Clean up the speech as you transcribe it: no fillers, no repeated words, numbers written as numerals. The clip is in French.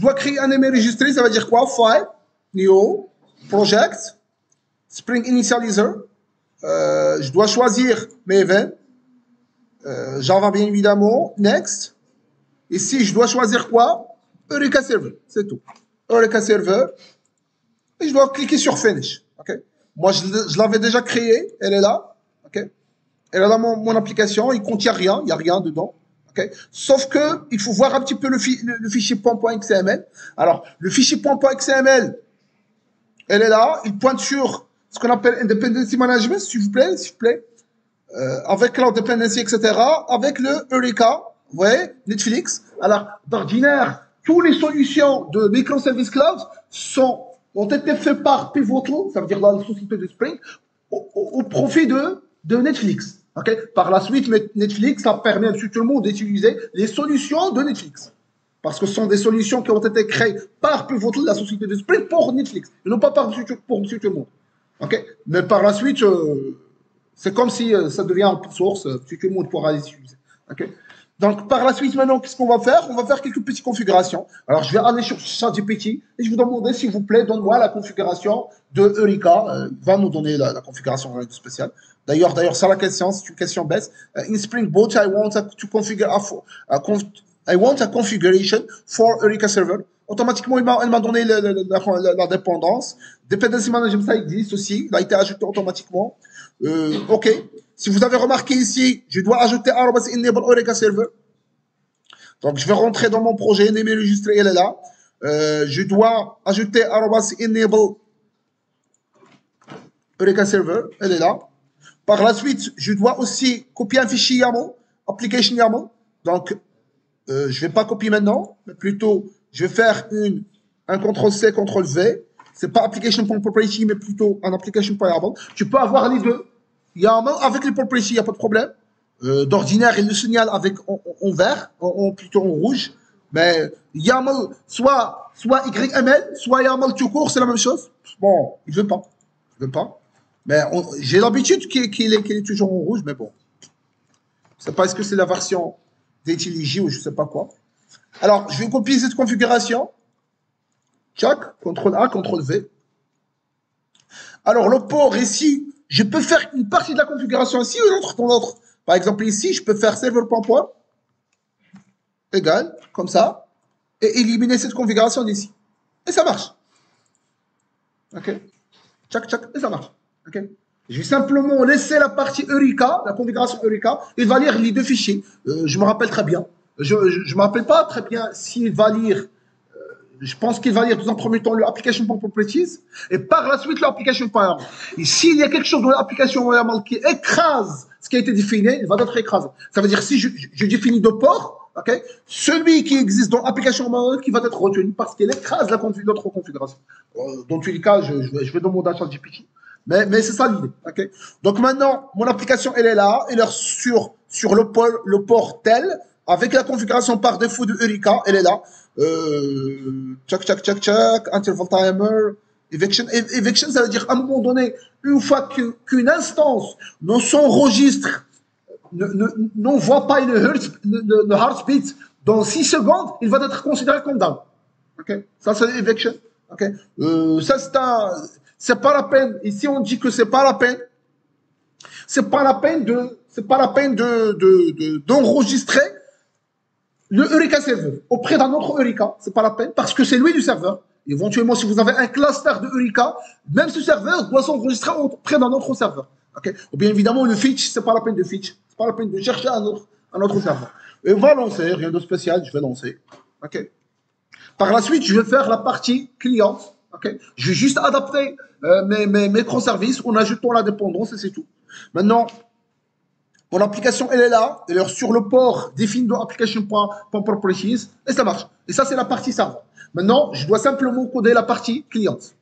dois créer un email enregistré, ça veut dire quoi? File, new, project, Spring Initializer. Je dois choisir mes events. Java, bien évidemment. Next. Ici, je dois choisir quoi? Eureka Server, c'est tout. Eureka Server. Et je dois cliquer sur Finish. Okay? Moi, je l'avais déjà créée. Elle est là. Okay? Elle est dans mon application. Il ne contient rien. Il n'y a rien dedans. Okay? Sauf qu'il faut voir un petit peu le fichier .xml. Alors, le fichier .xml, elle est là. Il pointe sur ce qu'on appelle Dependency Management, s'il vous plaît. Avec Cloud Dependency, etc. Avec le Eureka. Vous voyez, Netflix. Alors, d'ordinaire, toutes les solutions de Microservice Cloud ont été faites par Pivotal, ça veut dire la société de Spring, au profit de Netflix. Okay? Par la suite, Netflix, ça permet à tout le monde d'utiliser les solutions de Netflix. Parce que ce sont des solutions qui ont été créées par Pivotal, la société de Spring, pour Netflix. Et non pas pour tout le monde. Okay? Mais par la suite, c'est comme si ça devient open source, tout le monde pourra les utiliser. Okay? Donc, par la suite, maintenant, qu'est-ce qu'on va faire? On va faire quelques petites configurations. Alors, je vais aller sur ChatGPT et je vous demander, s'il vous plaît, donne-moi la configuration de Eureka. Il va nous donner la configuration spéciale. D'ailleurs, ça, la question, c'est une question bête. In Spring Boot, I want a configuration for Eureka Server. Automatiquement, elle m'a donné la dépendance. Dependency Management, ça existe aussi. Il a été ajouté automatiquement. OK. Si vous avez remarqué ici, je dois ajouter enable Eureka Server. Donc, je vais rentrer dans mon projet, email enregistré, elle est là. Je dois ajouter enable Eureka Server, elle est là. Par la suite, je dois aussi copier un fichier YAML, application YAML. Donc, je ne vais pas copier maintenant, mais plutôt, je vais faire un CTRL-C, CTRL-V. Ce n'est pas application.property, mais plutôt un application.YAML. Tu peux avoir les deux. YAML avec les properties, il n'y a pas de problème. D'ordinaire, il le signale avec en vert, plutôt en rouge. Mais YAML, soit YML, soit YAML tout court, c'est la même chose. Bon, il ne veut pas. Mais j'ai l'habitude qu'il est toujours en rouge, mais bon. Je ne sais pas, est-ce que c'est la version d'IntelliJ ou je ne sais pas quoi. Alors, je vais copier cette configuration. Tchac, CTRL-A, CTRL-V. Alors, le port ici, je peux faire une partie de la configuration ici ou l'autre dans l'autre. Par exemple, ici, je peux faire server.port égal, comme ça, et éliminer cette configuration d'ici. Et ça marche. OK. Tchac, tchac, et ça marche. OK. Je vais simplement laisser la partie Eureka, la configuration Eureka, il va lire les deux fichiers. Je me rappelle très bien. Je ne me rappelle pas très bien s'il va lire. Je pense qu'il va lire dans un premier temps l'application.properties et par la suite l'application.yaml. Et s'il y a quelque chose dans l'application.yaml qui écrase ce qui a été défini, il va être écrasé. Ça veut dire si je définis deux ports, okay, celui qui existe dans l'application.yaml qui va être retenu parce qu'il écrase l'autre configuration. Dans tous les cas, je vais demander à ChatGPT. Mais c'est ça l'idée. Okay. Donc maintenant, mon application, elle est là. Elle est sur le port tel, avec la configuration par défaut de Eureka, elle est là. Check, interval timer, eviction. Eviction, ça veut dire à un moment donné, une fois qu'une instance ne s'enregistre, n'envoie pas le heartbeat dans 6 secondes, il va être considéré comme down. Okay. Ça, c'est eviction. Okay. Ça, c'est pas la peine. Ici, on dit que c'est pas la peine. C'est pas la peine d'enregistrer le Eureka Server auprès d'un autre Eureka. C'est pas la peine parce que c'est lui du serveur. Éventuellement, si vous avez un cluster de Eureka, même ce serveur doit s'enregistrer auprès d'un autre serveur. Okay. Ou bien évidemment, le fetch, c'est pas la peine de fetch. C'est pas la peine de chercher un autre serveur. Et on va lancer, rien de spécial, je vais lancer. Okay. Par la suite, je vais faire la partie cliente. Okay. Je vais juste adapter mes microservices en ajoutant la dépendance et c'est tout. Maintenant, mon application, elle est là. Elle est sur le port défini de application.properties et ça marche. Et ça, c'est la partie serveur. Maintenant, je dois simplement coder la partie cliente.